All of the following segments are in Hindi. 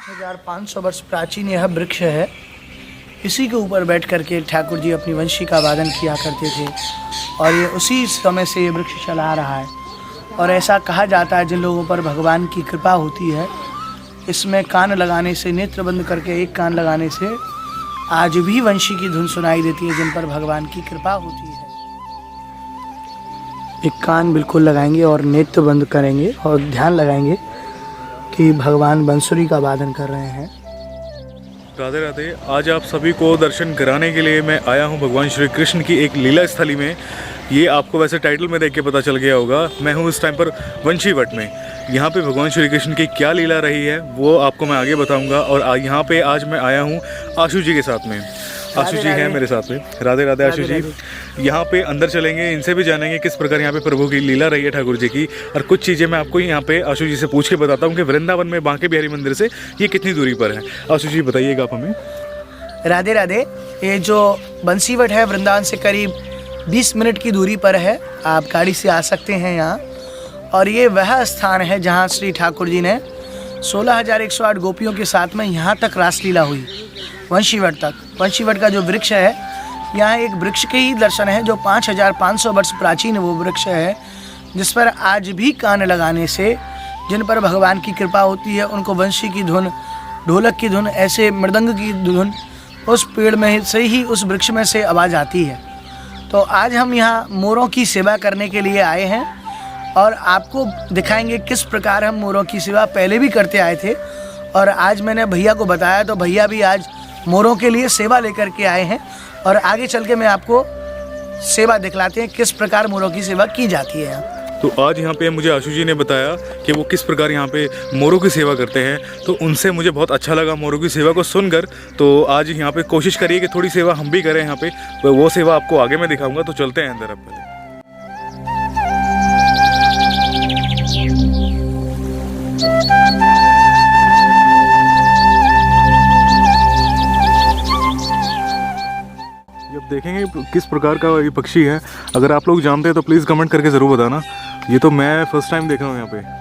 1500 वर्ष प्राचीन यह वृक्ष है। इसी के ऊपर बैठ करके ठाकुर जी अपनी वंशी का वादन किया करते थे और ये उसी समय से ये वृक्ष चला आ रहा है। और ऐसा कहा जाता है जिन लोगों पर भगवान की कृपा होती है, इसमें कान लगाने से, नेत्र बंद करके एक कान लगाने से आज भी वंशी की धुन सुनाई देती है जिन पर भगवान की कृपा होती है। एक कान बिल्कुल लगाएंगे और नेत्र बंद करेंगे और ध्यान लगाएंगे कि भगवान बंसुरी का वादन कर रहे हैं। राधे राधे। आज आप सभी को दर्शन कराने के लिए मैं आया हूं भगवान श्री कृष्ण की एक लीला स्थली में। ये आपको वैसे टाइटल में देख के पता चल गया होगा। मैं हूं इस टाइम पर वंशीवट में। यहाँ पे भगवान श्री कृष्ण की क्या लीला रही है वो आपको मैं आगे बताऊंगा। और यहाँ पे आज मैं आया हूँ आशु जी के साथ में। आशु जी हैं मेरे साथ में। राधे राधे आशु जी। यहाँ पे अंदर चलेंगे, इनसे भी जानेंगे किस प्रकार यहाँ पे प्रभु की लीला रही है ठाकुर जी की। और कुछ चीज़ें मैं आपको यहाँ पे आशु जी से पूछ के बताता हूँ कि वृंदावन में बांके बिहारी मंदिर से ये कितनी दूरी पर है। आशु जी बताइएगा आप हमें। राधे राधे। ये जो बंसीवट है वृंदावन से करीब 20 मिनट की दूरी पर है। आप गाड़ी से आ सकते हैं यहाँ। और ये वह स्थान है जहाँ श्री ठाकुर जी ने 16,108 गोपियों के साथ में यहाँ तक रासलीला हुई, वंशीवट तक। वंशीवट का जो वृक्ष है, यहाँ एक वृक्ष के ही दर्शन है जो 5,500 वर्ष प्राचीन वो वृक्ष है, जिस पर आज भी कान लगाने से जिन पर भगवान की कृपा होती है उनको वंशी की धुन, ढोलक की धुन, ऐसे मृदंग की धुन उस पेड़ में से ही, उस वृक्ष में से आवाज़ आती है। तो आज हम यहाँ मोरों की सेवा करने के लिए आए हैं और आपको दिखाएंगे किस प्रकार हम मोरों की सेवा पहले भी करते आए थे। और आज मैंने भैया को बताया तो भैया भी आज मोरों के लिए सेवा लेकर के आए हैं। और आगे चल के मैं आपको सेवा दिखलाते हैं किस प्रकार मोरों की सेवा की जाती है यहाँ। तो आज यहाँ पे मुझे आशु जी ने बताया कि वो किस प्रकार यहाँ पे मोरों की सेवा करते हैं। तो उनसे मुझे बहुत अच्छा लगा मोरों की सेवा को सुनकर। तो आज यहाँ पे कोशिश करिए कि थोड़ी सेवा हम भी करें यहाँ पे। तो वो सेवा आपको आगे मैं दिखाऊंगा। तो चलते हैं अंदर अब पहले। जब देखेंगे किस प्रकार का ये पक्षी है, अगर आप लोग जानते हैं तो प्लीज़ कमेंट करके ज़रूर बताना। ये तो मैं फर्स्ट टाइम देख रहा हूँ यहाँ पे।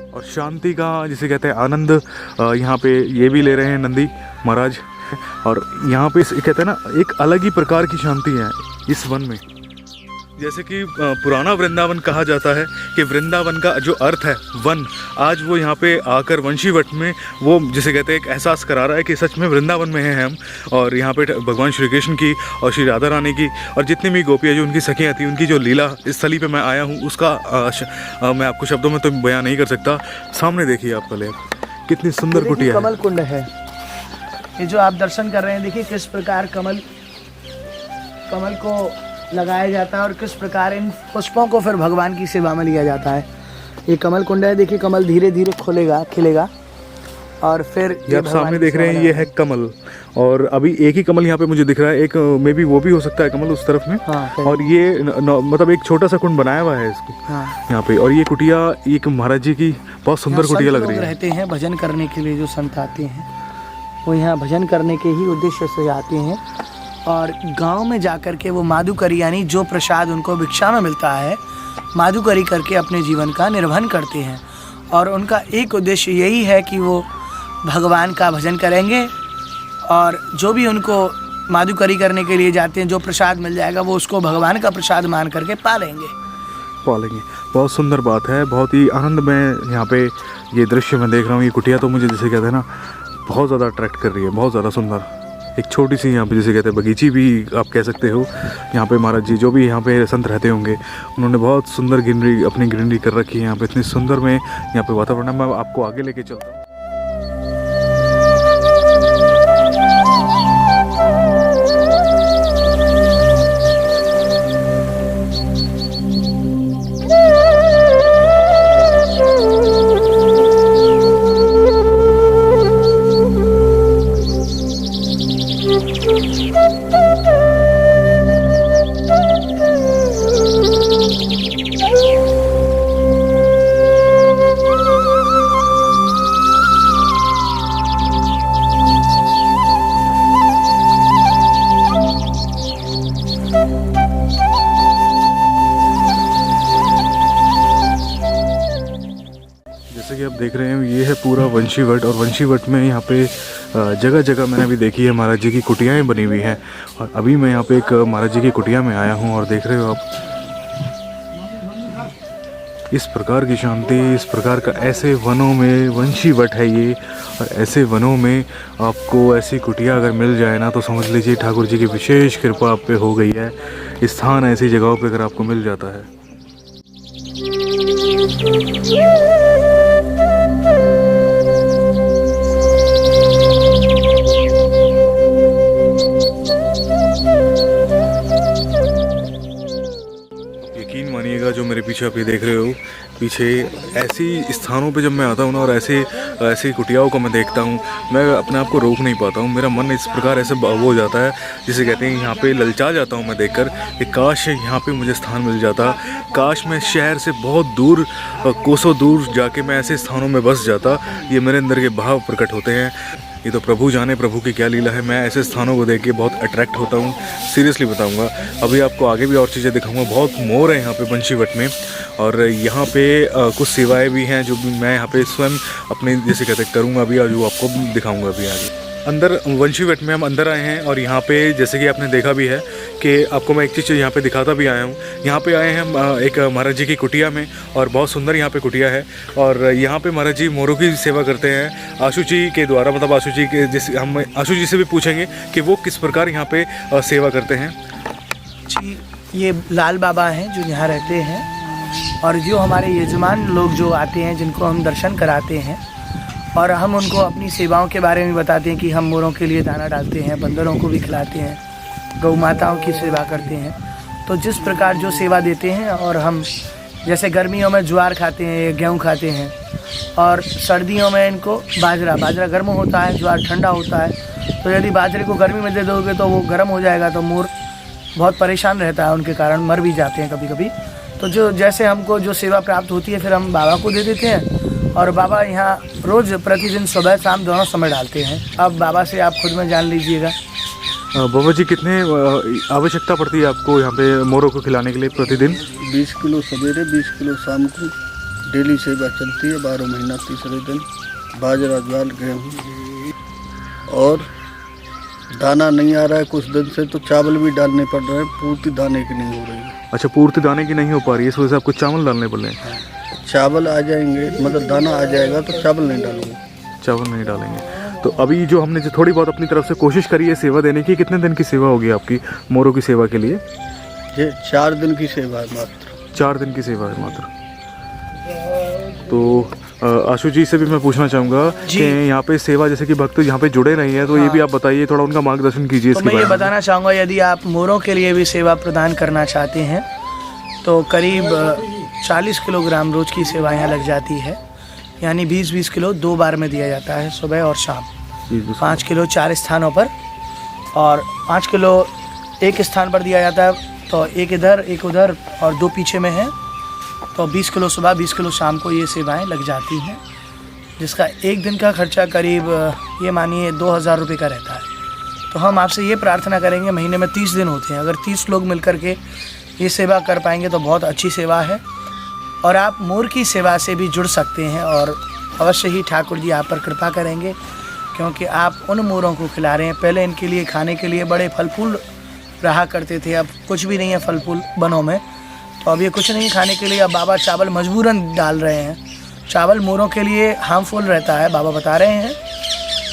और शांति का जिसे कहते हैं आनंद यहाँ पे ये भी ले रहे हैं नंदी महाराज। और यहाँ पे कहते हैं ना, एक अलग ही प्रकार की शांति है इस वन में। जैसे कि पुराना वृंदावन कहा जाता है कि वृंदावन का जो अर्थ है वन, आज वो यहाँ पे आकर वंशीवट में वो जिसे कहते हैं एक एहसास करा रहा है कि सच में वृंदावन में हैं हम। और यहाँ पे भगवान श्री कृष्ण की और श्री राधा रानी की और जितनी भी गोपियाँ जो उनकी सखियाँ थी, उनकी जो लीला इस स्थली पे मैं आया हूँ उसका मैं आपको शब्दों में तो बयान नहीं कर सकता। सामने देखिए आप पहले कितनी सुंदर कुटिया है। कमल कुंड है ये जो आप दर्शन कर रहे हैं। देखिए किस प्रकार कमल को लगाया जाता है और किस प्रकार इन पुष्पों को फिर भगवान की सेवा में लिया जाता है। ये कमल कुंड है। देखिए कमल धीरे धीरे खुलेगा, खिलेगा और फिर ये आप सामने देख रहे हैं ये है कमल। और अभी एक ही कमल यहाँ पे मुझे दिख रहा है, एक मे बी वो भी हो सकता है कमल उस तरफ में। हाँ, और ये मतलब एक छोटा सा कुंड बनाया हुआ है इसको। हाँ। यहाँ पे। और ये कुटिया एक महाराज जी की बहुत सुंदर कुटिया लग रही है। रहते हैं भजन करने के लिए, जो संत आते हैं वो यहाँ भजन करने के ही उद्देश्य से आते हैं। और गांव में जाकर के वो माधुकरी यानी जो प्रसाद उनको भिक्षा में मिलता है, माधुकरी करके अपने जीवन का निर्वहन करते हैं। और उनका एक उद्देश्य यही है कि वो भगवान का भजन करेंगे और जो भी उनको माधुकरी करने के लिए जाते हैं, जो प्रसाद मिल जाएगा वो उसको भगवान का प्रसाद मान करके पालेंगे। बहुत सुंदर बात है। बहुत ही आनंद में यहाँ पे ये दृश्य मैं देख रहा हूँ। ये कुटिया तो मुझे जैसे कहते हैं ना बहुत ज़्यादा अट्रैक्ट कर रही है, बहुत ज़्यादा सुंदर। एक छोटी सी यहाँ पे जिसे कहते हैं बगीची भी आप कह सकते हो। यहाँ पे महाराज जी जो भी यहाँ पे संत रहते होंगे उन्होंने बहुत सुंदर ग्रीनरी, अपनी ग्रीनरी कर रखी है यहाँ पे। इतनी सुंदर में यहाँ पे वातावरण है। मैं आपको आगे लेके चलता हूँ। कि आप देख रहे हैं ये है पूरा वंशीवट, और वंशीवट में यहाँ पे जगह जगह मैंने अभी देखी है महाराज जी की कुटियाएँ बनी हुई हैं। और अभी मैं यहाँ पे एक महाराज जी की कुटिया में आया हूँ और देख रहे हो आप इस प्रकार की शांति, इस प्रकार का ऐसे वनों में वंशीवट है ये, और ऐसे वनों में आपको ऐसी कुटिया अगर मिल जाए ना तो समझ लीजिए ठाकुर जी की विशेष कृपा आप पे हो गई है। स्थान ऐसी जगहों पे अगर आपको मिल जाता है। यकीन मानिएगा जो मेरे पीछे आप ये देख रहे हो, पीछे ऐसी स्थानों पे जब मैं आता हूँ ना और ऐसी कुटियाओं को मैं देखता हूँ, मैं अपने आप को रोक नहीं पाता हूँ। मेरा मन इस प्रकार ऐसे वो हो जाता है जिसे कहते हैं, यहाँ पे ललचा जाता हूँ मैं देखकर कि काश यहाँ पे मुझे स्थान मिल जाता, काश मैं शहर से बहुत दूर कोसों दूर जाके मैं ऐसे स्थानों में बस जाता। ये मेरे अंदर के भाव प्रकट होते हैं। ये तो प्रभु जाने प्रभु की क्या लीला है। मैं ऐसे स्थानों को देख के बहुत अट्रैक्ट होता हूँ, सीरियसली बताऊँगा। अभी आपको आगे भी और चीज़ें दिखाऊँगा। बहुत मोर है यहाँ पे वंशीवट में, और यहाँ पे कुछ सेवाएं भी हैं जो मैं यहाँ पे स्वयं अपने जैसे कहते करूँगा अभी, और जो आपको दिखाऊँगा अभी आगे। अंदर वंशीवट में हम अंदर आए हैं, और यहाँ पे जैसे कि आपने देखा भी है कि आपको मैं एक चीज़ यहाँ पे दिखाता भी आया हूँ। यहाँ पे आए हैं हम एक महाराज जी की कुटिया में, और बहुत सुंदर यहाँ पे कुटिया है। और यहाँ पे महाराज जी मोरों की सेवा करते हैं आशु जी के द्वारा, मतलब आशु जी के जैसे हम आशु जी से भी पूछेंगे कि वो किस प्रकार यहाँ पे सेवा करते हैं। जी, ये लाल बाबा हैं जो यहाँ रहते हैं, और जो हमारे यजमान लोग जो आते हैं जिनको हम दर्शन कराते हैं, और हम उनको अपनी सेवाओं के बारे में बताते हैं कि हम मोरों के लिए दाना डालते हैं, बंदरों को भी खिलाते हैं, गौ माताओं की सेवा करते हैं। तो जिस प्रकार जो सेवा देते हैं, और हम जैसे गर्मियों में ज्वार खाते हैं, गेहूँ खाते हैं, और सर्दियों में इनको बाजरा गर्म होता है, ज्वार ठंडा होता है। तो यदि बाजरे को गर्मी में दे दोगे तो वो गर्म हो जाएगा, तो मोर बहुत परेशान रहता है, उनके कारण मर भी जाते हैं कभी कभी। तो जो जैसे हमको जो सेवा प्राप्त होती है फिर हम बाबा को दे देते हैं, और बाबा यहाँ रोज़ प्रतिदिन सुबह शाम दोनों समय डालते हैं। अब बाबा से आप खुद में जान लीजिएगा। बाबा जी कितने आवश्यकता पड़ती है आपको यहाँ पे मोरों को खिलाने के लिए प्रतिदिन? 20 किलो सवेरे, 20 किलो शाम को डेली सेवा चलती है। 12 महीना तीसरे दिन बाजरा ज्वार गेहूँ, और दाना नहीं आ रहा है कुछ दिन से, तो चावल भी डालने पड़ रहे हैं, पूर्ति दाने की नहीं हो रही है। अच्छा, पूर्ति दाने की नहीं हो पा रही है, इस वजह से आपको चावल डालने पड़ रहे हैं। चावल आ जाएंगे, मतलब दाना आ जाएगा तो चावल नहीं डालूंगा। चावल नहीं डालेंगे। तो अभी जो हमने जो थोड़ी बहुत अपनी तरफ से कोशिश करी है सेवा देने की, कितने दिन की सेवा होगी आपकी मोरों की सेवा के लिए? ये 4 दिन की सेवा है मात्र। 4 दिन की सेवा है मात्र। तो आशु जी से भी मैं पूछना चाहूँगा कि यहाँ पे सेवा जैसे कि भक्त यहाँ पे जुड़े नहीं हैं, तो ये भी आप बताइए, थोड़ा उनका मार्गदर्शन कीजिए। तो मैं ये बताना चाहूँगा, यदि आप मोरों के लिए भी सेवा प्रदान करना चाहते हैं तो करीब 40 किलोग्राम रोज की सेवा यहाँ लग जाती है। यानी 20-20 किलो 2 बार में दिया जाता है, सुबह और शाम। 5 किलो 4 स्थानों पर, और 5 किलो एक स्थान पर दिया जाता है, तो एक इधर एक उधर और 2 पीछे में है। तो 20 किलो सुबह 20 किलो शाम को ये सेवाएं लग जाती हैं, जिसका एक दिन का खर्चा करीब ये मानिए 2000 रुपये का रहता है। तो हम आपसे ये प्रार्थना करेंगे, महीने में 30 दिन होते हैं, अगर 30 लोग मिल कर के ये सेवा कर पाएंगे तो बहुत अच्छी सेवा है। और आप मोर की सेवा से भी जुड़ सकते हैं, और अवश्य ही ठाकुर जी आप पर कृपा करेंगे, क्योंकि आप उन मोरों को खिला रहे हैं। पहले इनके लिए खाने के लिए बड़े फल फूल रहा करते थे, अब कुछ भी नहीं है फल फूल बनों में, तो अब ये कुछ नहीं खाने के लिए। अब बाबा चावल मजबूरन डाल रहे हैं। चावल मोरों के लिए हार्मफुल रहता है, बाबा बता रहे हैं,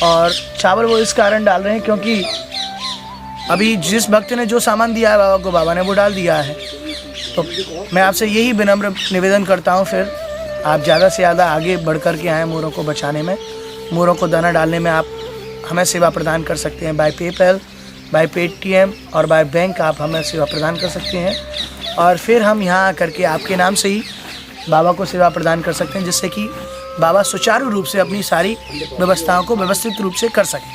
और चावल वो इस कारण डाल रहे हैं क्योंकि अभी जिस भक्त ने जो सामान दिया है बाबा को, बाबा ने वो डाल दिया है। तो मैं आपसे यही विनम्र निवेदन करता हूँ, फिर आप ज़्यादा से ज़्यादा आगे बढ़ कर के आएँ मोरों को बचाने में, मोरों को दाना डालने में। आप हमें सेवा प्रदान कर सकते हैं बाय पेपैल, बाय पेटीएम और बाय बैंक, आप हमें सेवा प्रदान कर सकते हैं, और फिर हम यहाँ आकर के आपके नाम से ही बाबा को सेवा प्रदान कर सकते हैं, जिससे कि बाबा सुचारू रूप से अपनी सारी व्यवस्थाओं को व्यवस्थित रूप से कर सकें।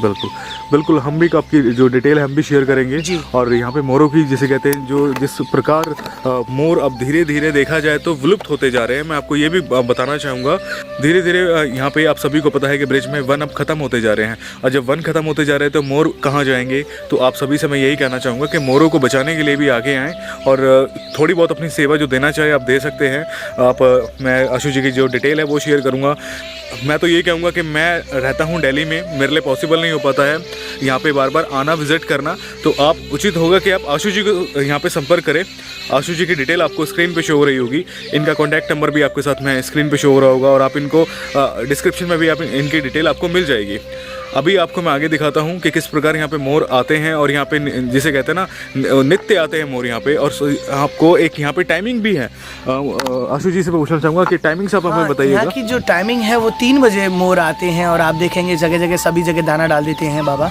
बिल्कुल। बिल्कुल हम भी आपकी जो डिटेल है हम भी शेयर करेंगे जी। और यहाँ पे मोरों की जिसे कहते हैं जो जिस प्रकार मोर अब धीरे धीरे देखा जाए तो विलुप्त होते जा रहे हैं, मैं आपको ये भी बताना चाहूँगा। धीरे धीरे यहाँ पे आप सभी को पता है कि ब्रिज में वन अब खत्म होते जा रहे हैं, और जब वन खत्म होते जा रहे हैं तो मोर कहाँ जाएंगे। तो आप सभी से मैं यही कहना चाहूँगा कि मोरों को बचाने के लिए भी आगे आएँ और थोड़ी बहुत अपनी सेवा जो देना चाहे आप दे सकते हैं। आप मैं आशु जी की जो डिटेल है वो शेयर करूँगा। मैं तो ये कहूँगा कि मैं रहता हूँ दिल्ली में, मेरे लिए पॉसिबल नहीं हो पाता है यहाँ पे बार बार आना विज़िट करना, तो आप उचित होगा कि आप आशु जी को यहाँ पे संपर्क करें। आशु जी की डिटेल आपको स्क्रीन पे शो हो रही होगी, इनका कॉन्टैक्ट नंबर भी आपके साथ में स्क्रीन पे शो हो रहा होगा और आप इनको डिस्क्रिप्शन में भी आप इनकी डिटेल आपको मिल जाएगी। अभी आपको मैं आगे दिखाता हूँ कि किस प्रकार यहाँ पे मोर आते हैं और यहाँ पे जिसे कहते हैं ना नित्य आते हैं मोर यहाँ पे, और आपको एक यहाँ पे टाइमिंग भी है। आशु जी से पूछना चाहूँगा कि टाइमिंग से आप हमें बताइएगा। यहाँ की जो टाइमिंग है वो 3 बजे मोर आते हैं और आप देखेंगे जगह जगह सभी जगह दाना डाल देते हैं बाबा,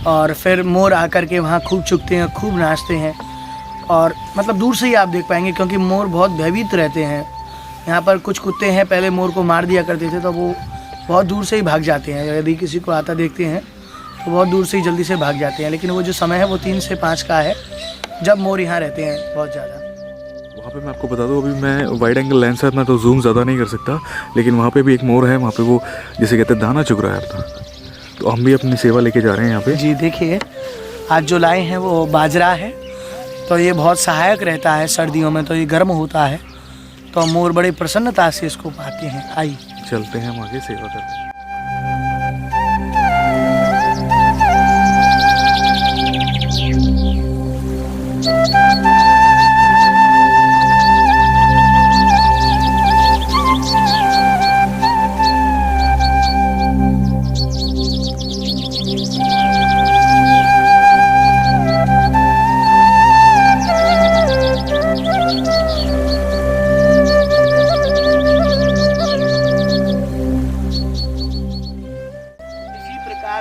और फिर मोर आकर के वहाँ खूब चुगते हैं, खूब नाचते हैं, और मतलब दूर से ही आप देख पाएंगे क्योंकि मोर बहुत भयभीत रहते हैं। यहाँ पर कुछ कुत्ते हैं पहले मोर को मार दिया करते थे तो वो बहुत दूर से ही भाग जाते हैं, यदि किसी को आता देखते हैं तो बहुत दूर से ही जल्दी से भाग जाते हैं। लेकिन वो जो समय है वो 3 से 5 का है जब मोर यहाँ रहते हैं बहुत ज़्यादा। वहाँ पे मैं आपको बता दूँ, अभी मैं वाइड एंगल लेंस है मैं तो जूम ज़्यादा नहीं कर सकता, लेकिन वहाँ पे भी एक मोर है, वहाँ पे वो जिसे कहते हैं दाना चुग रहा है अपना, तो हम भी अपनी सेवा लेके जा रहे हैं यहाँ पे। जी देखिए आज जो लाए हैं वो बाजरा है, तो ये बहुत सहायक रहता है सर्दियों में, तो ये गर्म होता है तो मोर बड़े प्रसन्नता से इसको पाते हैं। आई चलते हैं हम आगे सेवा करते हैं।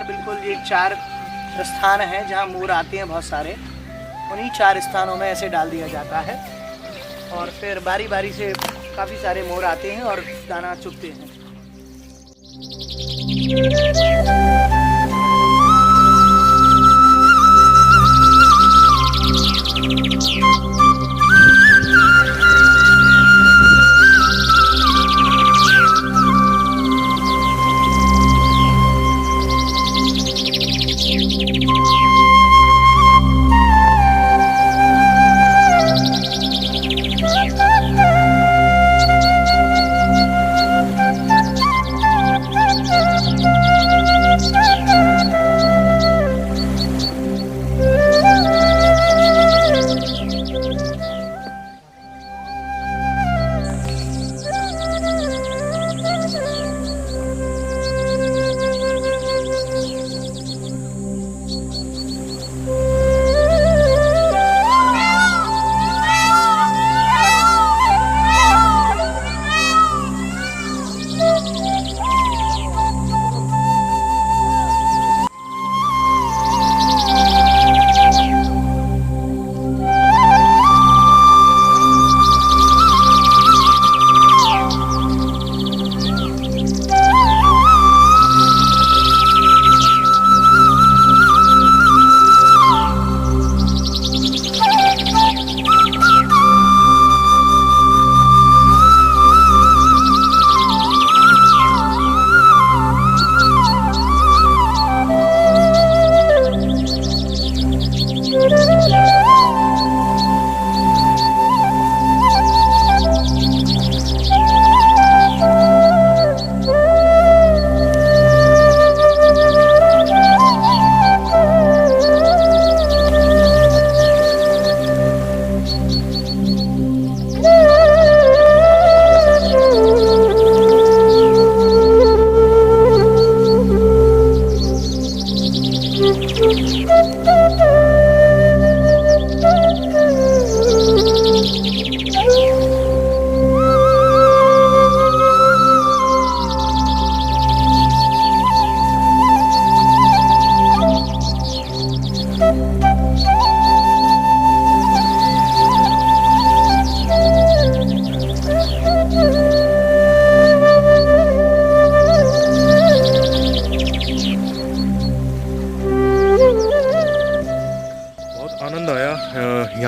बिल्कुल ये 4 स्थान हैं जहाँ मोर आते हैं बहुत सारे, उन्हीं 4 स्थानों में ऐसे डाल दिया जाता है और फिर बारी बारी से काफ़ी सारे मोर आते हैं और दाना चुगते हैं।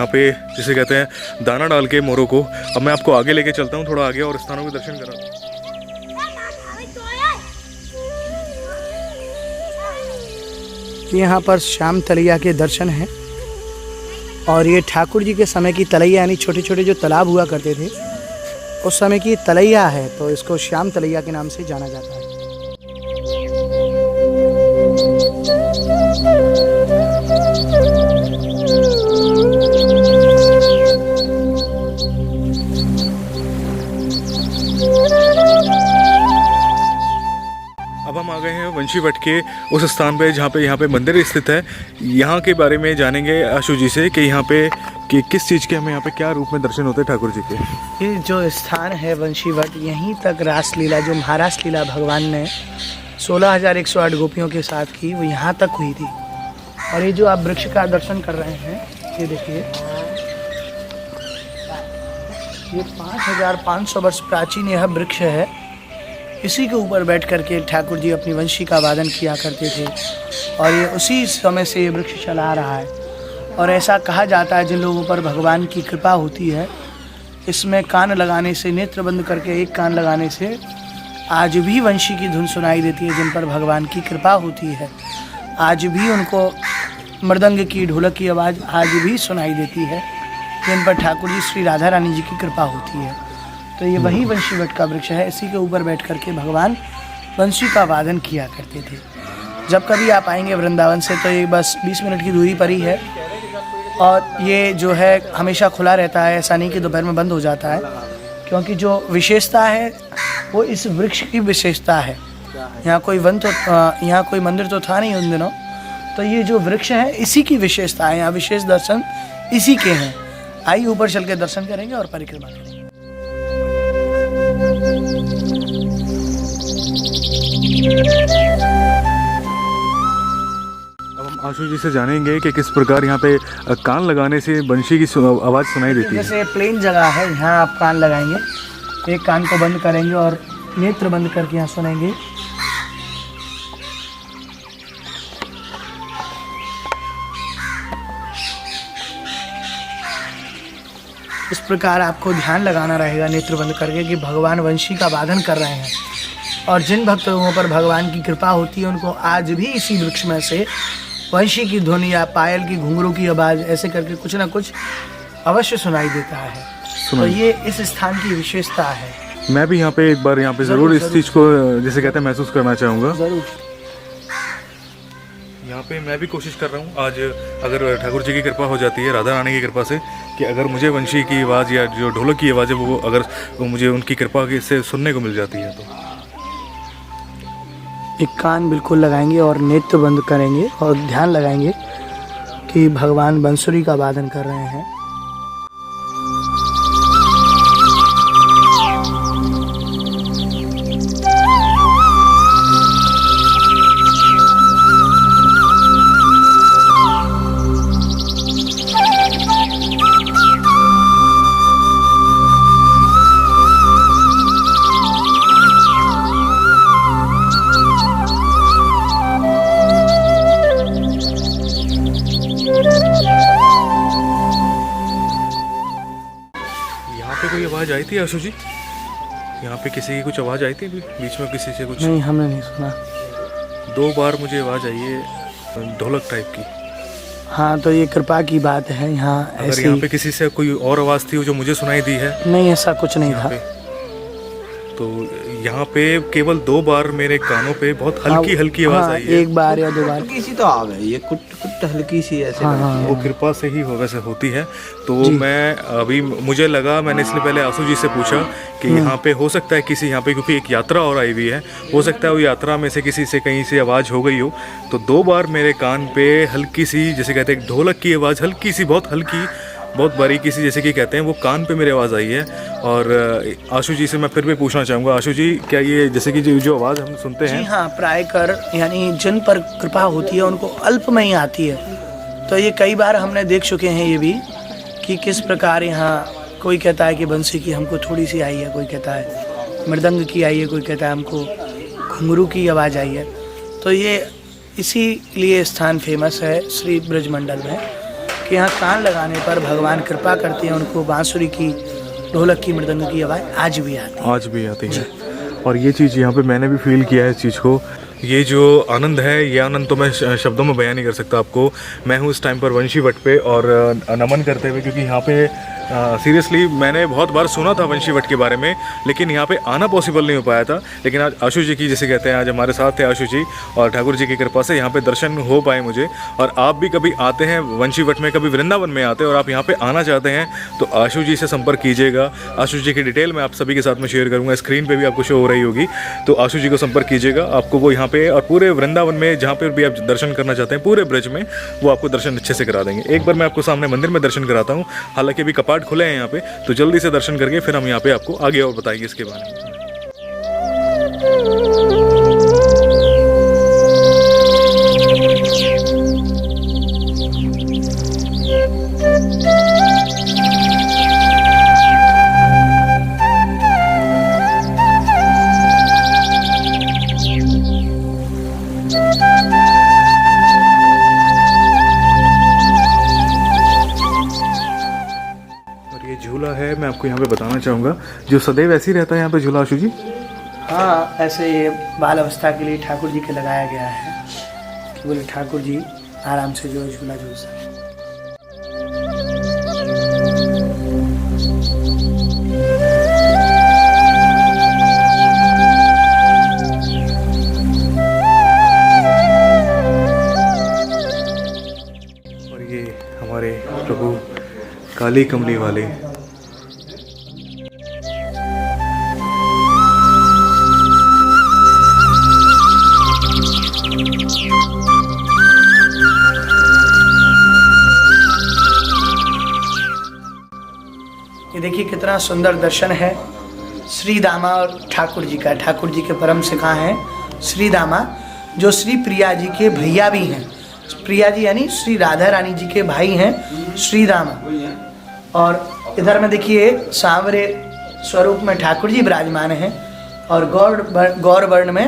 यहाँ पे जिसे कहते हैं दाना डाल के मोरों को। अब मैं आपको आगे लेके चलता हूँ, थोड़ा आगे और स्थानों के दर्शन कराता हूँ। यहाँ पर श्याम तलैया के दर्शन हैं और ये ठाकुर जी के समय की तलैया यानी छोटे छोटे जो तालाब हुआ करते थे उस समय की तलैया है, तो इसको श्याम तलैया के नाम से जाना जाता है। अब हम आ गए हैं वंशीवट के उस स्थान पे जहाँ पे यहाँ पे मंदिर स्थित है। यहाँ के बारे में जानेंगे आशु जी से कि यहाँ पे कि किस चीज़ के हमें यहाँ पे क्या रूप में दर्शन होते हैं ठाकुर जी के। ये जो स्थान है वंशीवट, यहीं तक रासलीला जो महारास लीला भगवान ने 16,108 गोपियों के साथ की वो यहाँ तक हुई थी। और ये जो आप वृक्ष का दर्शन कर रहे हैं, ये देखिए, ये 5,500 वर्ष प्राचीन यह वृक्ष है। इसी के ऊपर बैठ करके ठाकुर जी अपनी वंशी का वादन किया करते थे और ये उसी समय से ये वृक्ष चला आ रहा है। और ऐसा कहा जाता है जिन लोगों पर भगवान की कृपा होती है, इसमें कान लगाने से, नेत्र बंद करके एक कान लगाने से आज भी वंशी की धुन सुनाई देती है। जिन पर भगवान की कृपा होती है आज भी उनको मृदंग की, ढोलक की आवाज़ आज भी सुनाई देती है। जिन पर ठाकुर जी श्री राधा रानी जी की कृपा होती है। तो ये वही वंशीवट का वृक्ष है। इसी के ऊपर बैठ करके भगवान वंशी का वादन किया करते थे। जब कभी आप आएंगे वृंदावन से तो ये बस 20 मिनट की दूरी पर ही है और ये जो है हमेशा खुला रहता है। ऐसा नहीं कि दोपहर में बंद हो जाता है, क्योंकि जो विशेषता है वो इस वृक्ष की विशेषता है। यहाँ कोई यहाँ कोई मंदिर तो था नहीं उन दिनों, तो ये जो वृक्ष है इसी की विशेषता है। यहाँ विशेष दर्शन इसी के हैं। आइए ऊपर चल के दर्शन करेंगे और परिक्रमा करेंगे। अब हम आशु जी से जानेंगे कि किस प्रकार यहाँ पे कान लगाने से बंशी की आवाज़ सुनाई देती है। जैसे प्लेन जगह है, यहाँ आप कान लगाएंगे, एक कान को बंद करेंगे और नेत्र बंद करके यहाँ सुनेंगे। इस प्रकार आपको ध्यान लगाना रहेगा नेत्र बंद करके कि भगवान वंशी का वादन कर रहे हैं। और जिन भक्त लोगों पर भगवान की कृपा होती है उनको आज भी इसी वृक्ष में से वंशी की ध्वनि या पायल की, घुंघरू की आवाज़ ऐसे करके कुछ ना कुछ अवश्य सुनाई देता है। तो ये इस स्थान की विशेषता है। मैं भी यहाँ पे एक बार यहाँ पे ज़रूर इस चीज़ को जिसे कहते हैं महसूस करना चाहूँगा। ज़रूर। यहाँ पे मैं भी कोशिश कर रहा हूँ आज, अगर ठाकुर जी की कृपा हो जाती है, राधा रानी की कृपा से, कि अगर मुझे वंशी की आवाज़ या जो ढोलक की आवाज़ है वो अगर मुझे उनकी कृपा से सुनने को मिल जाती है तो एक कान बिल्कुल लगाएंगे और नेत्र बंद करेंगे और ध्यान लगाएंगे कि भगवान बंसुरी का वादन कर रहे हैं। कोई आवाज़ आई थी आशु जी? यहाँ पे किसी की कुछ आवाज़ आई थी बीच में किसी से कुछ? नहीं, हमने नहीं सुना। 2 बार मुझे आवाज़ आई है ढोलक टाइप की। हाँ, तो ये कृपा की बात है। यहाँ अगर यहाँ पे किसी से कोई और आवाज़ थी जो मुझे सुनाई दी है? नहीं, ऐसा कुछ नहीं था। तो यहाँ पे केवल 2 बार मेरे कानों पे बहुत हल्की हल्की आवाज़ आई है। 1 बार या 2 बार किसी तो आ गई, ये कुट कुट हल्की सी ऐसे। वो कृपा से ही वैसे होती है। तो मैं अभी मुझे लगा, मैंने इसलिए पहले आशु जी से पूछा कि यहाँ पे हो सकता है किसी यहाँ पे, क्योंकि एक यात्रा और आई हुई है, हो सकता है वो यात्रा में से किसी से कहीं से आवाज़ हो गई हो। तो 2 बार मेरे कान पे हल्की सी, जैसे कहते हैं ढोलक की आवाज़, हल्की सी, बहुत हल्की, बहुत बारीकी सी, जैसे कि कहते हैं, वो कान पे मेरी आवाज़ आई है। और आशु जी से मैं फिर भी पूछना चाहूँगा, आशु जी क्या ये जैसे कि जो आवाज़ हम सुनते हैं? जी हाँ, प्रायकर यानी जिन पर कृपा होती है उनको अल्प में ही आती है। तो ये कई बार हमने देख चुके हैं ये भी कि किस प्रकार यहाँ कोई कहता है कि बंसी की हमको थोड़ी सी आई है, कोई कहता है मृदंग की आई है, कोई कहता है हमको घुंघरू की आवाज़ आई है। तो ये इसीलिए स्थान फेमस है श्री ब्रजमंडल में कि यहाँ कान लगाने पर भगवान कृपा करते हैं, उनको बांसुरी की, ढोलक की, मृदंग की आवाज़ आज भी आती है। आज भी आती है। और ये चीज़ यहाँ पे मैंने भी फील किया है इस चीज़ को। ये जो आनंद है, ये आनंद तो मैं शब्दों में बयान नहीं कर सकता आपको। मैं हूँ इस टाइम पर वंशी वट पे और नमन करते हुए, क्योंकि यहाँ पे सीरियसली मैंने बहुत बार सुना था वंशी वट के बारे में, लेकिन यहाँ पे आना पॉसिबल नहीं हो पाया था। लेकिन आज आशुष जी की, जैसे कहते हैं, आज हमारे साथ थे आशुष जी, और ठाकुर जी की कृपा से यहाँ पे दर्शन हो पाए मुझे। और आप भी कभी आते हैं वंशी वट में, कभी वृंदावन में आते हैं और आप यहाँ पे आना चाहते हैं तो आशुष जी से संपर्क कीजिएगा। आशुष जी की डिटेल मैं आप सभी के साथ में शेयर करूँगा, स्क्रीन पर भी आपको शो हो रही होगी। तो आशुष जी को संपर्क कीजिएगा, आपको वो यहाँ पे और पूरे वृंदावन में जहाँ पर भी आप दर्शन करना चाहते हैं, पूरे ब्रज में वो आपको दर्शन अच्छे से करा देंगे। एक बार मैं आपको सामने मंदिर में दर्शन कराता हूँ, हालांकि अभी कपाट खुले हैं यहाँ पे, तो जल्दी से दर्शन करके फिर हम यहाँ पे आपको आगे और बताएंगे इसके बारे में। झूला है, मैं आपको यहाँ पे बताना चाहूँगा, जो सदैव ऐसे ही रहता है यहाँ पे झूला आशु जी। हाँ, ऐसे ये बाल अवस्था के लिए ठाकुर जी के लगाया गया है कि बोले ठाकुर जी आराम से जो झूला झूल सके। और ये हमारे प्रभु काली कमली वाले ये देखिए कितना सुंदर दर्शन है श्री दामा और ठाकुर जी का। ठाकुर जी के परम सिखा हैं श्री दामा, जो श्री प्रिया जी के भैया भी हैं। प्रिया जी यानी श्री राधा रानी जी के भाई हैं श्री दामा। और इधर में देखिए सांवरे स्वरूप में ठाकुर जी विराजमान हैं और गौर वर्ण में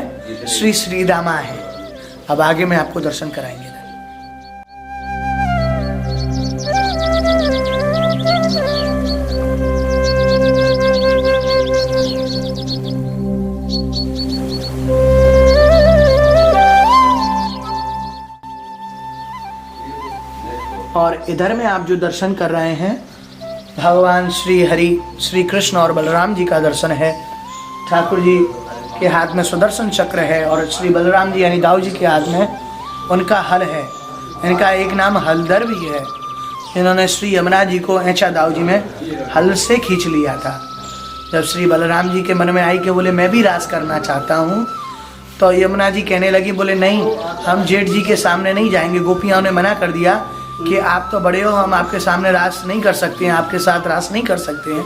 श्री श्रीदामा है। अब आगे में आपको दर्शन कराएंगे। और इधर में आप जो दर्शन कर रहे हैं भगवान श्री हरि, श्री कृष्ण और बलराम जी का दर्शन है। ठाकुर जी के हाथ में सुदर्शन चक्र है और श्री बलराम जी यानी दाऊ जी के हाथ में उनका हल है। इनका एक नाम हलधर भी है। इन्होंने श्री यमुना जी को ऐंचा दाऊ जी में हल से खींच लिया था। जब श्री बलराम जी के मन में आई कि बोले मैं भी रास करना चाहता हूँ, तो यमुना जी कहने लगी, बोले नहीं, हम जेठ जी के सामने नहीं जाएंगे। गोपियाँ ने मना कर दिया कि आप तो बड़े हो, हम आपके सामने रास नहीं कर सकते हैं, आपके साथ रास नहीं कर सकते हैं।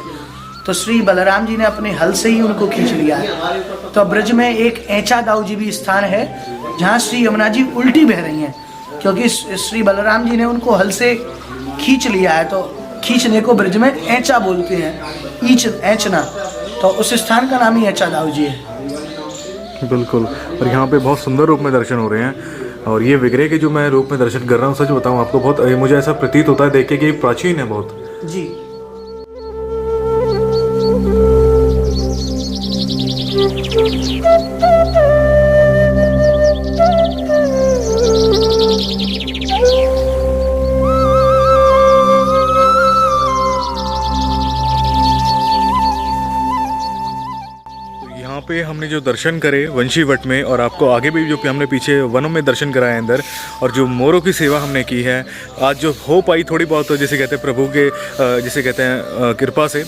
तो श्री बलराम जी ने अपने हल से ही उनको खींच लिया है। तो ब्रज में एक ऐंचा दाऊ जी भी स्थान है जहाँ श्री यमुना जी उल्टी बह रही हैं, क्योंकि श्री बलराम जी ने उनको हल से खींच लिया है। तो खींचने को ब्रज में ऐंचा बोलते हैं, ईच ऐंचना। तो उस स्थान का नाम ही ऐंचा दाऊ जी है। बिल्कुल। और यहाँ पे बहुत सुंदर रूप में दर्शन हो रहे हैं। और ये विग्रह के जो मैं रूप में दर्शन कर रहा हूँ, सच बताऊँ आपको, बहुत मुझे ऐसा प्रतीत होता है देख के कि प्राचीन है बहुत जी। पे हमने जो दर्शन करे वंशी वट में, और आपको आगे भी जो हमने पीछे वनों में दर्शन कराए अंदर, और जो मोरों की सेवा हमने की है आज जो हो पाई थोड़ी बहुत, तो जैसे कहते हैं प्रभु के जिसे कहते हैं कृपा से।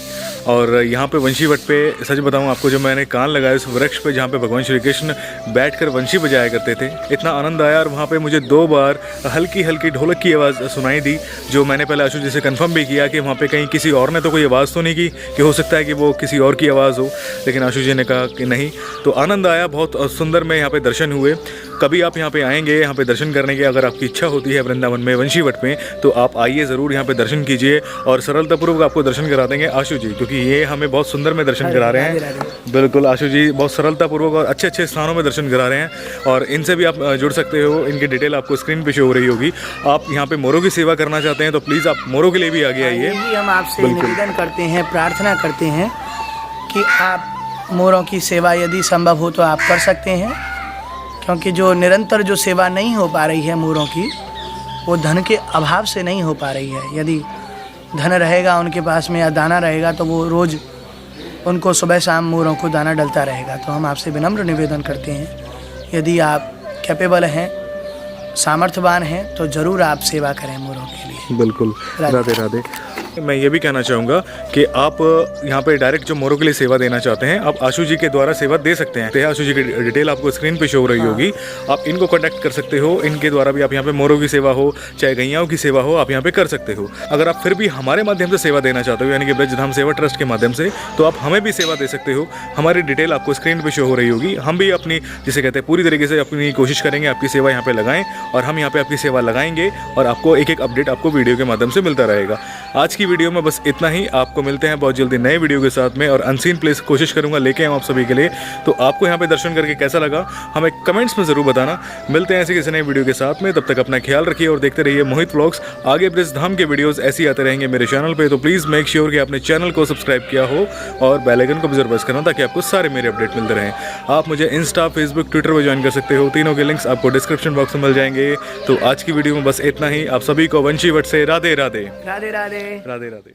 और यहाँ पे वंशी वट पे सच बताऊँ आपको, जो मैंने कान लगाए उस वृक्ष पे जहाँ पे भगवान श्री कृष्ण बैठकर वंशी बजाया करते थे, इतना आनंद आया। और वहाँ पे मुझे 2 बार हल्की हल्की ढोलक की आवाज़ सुनाई दी, जो मैंने पहले आशु जी से कंफर्म भी किया कि वहाँ पे कहीं किसी और ने तो कोई आवाज़ तो नहीं की, कि हो सकता है कि वो किसी और की आवाज़ हो। लेकिन आशु जी ने कहा कि नहीं। तो आनंद आया, बहुत सुंदर में यहाँ पे दर्शन हुए। कभी आप यहाँ पे आएंगे, यहाँ पे दर्शन करने की अगर आपकी इच्छा होती है वृंदावन में वंशीवट में, तो आप आइए ज़रूर यहाँ पे दर्शन कीजिए और सरलतापूर्वक आपको दर्शन करा देंगे आशु जी, क्योंकि ये हमें बहुत सुंदर में दर्शन करा रहे हैं। बिल्कुल आशु जी बहुत सरलतापूर्वक और अच्छे अच्छे स्थानों में दर्शन करा रहे हैं और इनसे भी आप जुड़ सकते हो। इनकी डिटेल आपको स्क्रीन पे शो हो रही होगी। आप यहाँ पे मोरों की सेवा करना चाहते हैं तो प्लीज़ आप मोरों के लिए भी आगे आइए। यही हम आपसे निवेदन करते हैं, प्रार्थना करते हैं कि आप मोरों की सेवा यदि संभव हो तो आप कर सकते हैं, क्योंकि जो निरंतर जो सेवा नहीं हो पा रही है मोरों की, वो धन के अभाव से नहीं हो पा रही है। यदि धन रहेगा उनके पास में या दाना रहेगा तो वो रोज़ उनको सुबह शाम मोरों को दाना डलता रहेगा। तो हम आपसे विनम्र निवेदन करते हैं, यदि आप कैपेबल हैं, सामर्थ्यवान हैं, तो ज़रूर आप सेवा करें मोरों के लिए। बिल्कुल, राधे राधे। मैं ये भी कहना चाहूँगा कि आप यहाँ पे डायरेक्ट जो मोरों के लिए सेवा देना चाहते हैं, आप आशु जी के द्वारा सेवा दे सकते हैं। आशु जी की डिटेल आपको स्क्रीन पे शो हो रही होगी, आप इनको कॉन्टैक्ट कर सकते हो। इनके द्वारा भी आप यहाँ पे मोरों की सेवा हो, चाहे गैयाओं की सेवा हो, आप यहाँ पे कर सकते हो। अगर आप फिर भी हमारे माध्यम से सेवा देना चाहते हो, यानी कि ब्रजधाम सेवा ट्रस्ट के माध्यम से, तो आप हमें भी सेवा दे सकते हो। हमारी डिटेल आपको स्क्रीन पर शो हो रही होगी। हम भी अपनी, जिसे कहते हैं, पूरी तरीके से अपनी कोशिश करेंगे आपकी सेवा यहाँ पे लगाएं, और हम यहाँ पे आपकी सेवा लगाएंगे और आपको एक एक अपडेट आपको वीडियो के माध्यम से मिलता रहेगा। आज की वीडियो में बस इतना ही। आपको मिलते हैं बहुत जल्दी नए वीडियो के साथ में, और अनसीन प्लेस कोशिश करूंगा लेके आऊँ आप सभी के लिए। तो आपको यहाँ पे दर्शन करके कैसा लगा हमें कमेंट्स में ज़रूर बताना। मिलते हैं ऐसे किसी नए वीडियो के साथ में, तब तक अपना ख्याल रखिए और देखते रहिए मोहित व्लॉग्स। आगे ब्रजधाम के वीडियोस ऐसे ही आते रहेंगे मेरे चैनल पे, तो प्लीज़ मेक श्योर कि आपने चैनल को सब्सक्राइब किया हो और बेल आइकन को भी जरूर प्रेस करना, ताकि आपको सारे मेरे अपडेट मिलते रहें। आप मुझे इंस्टा, फेसबुक, ट्विटर पर ज्वाइन कर सकते हो। तीनों के लिंक्स आपको डिस्क्रिप्शन बॉक्स में मिल जाएंगे। तो आज की वीडियो में बस इतना ही। आप सभी को वंशीवट से राधे राधे। राधे राधे। राधे राधे।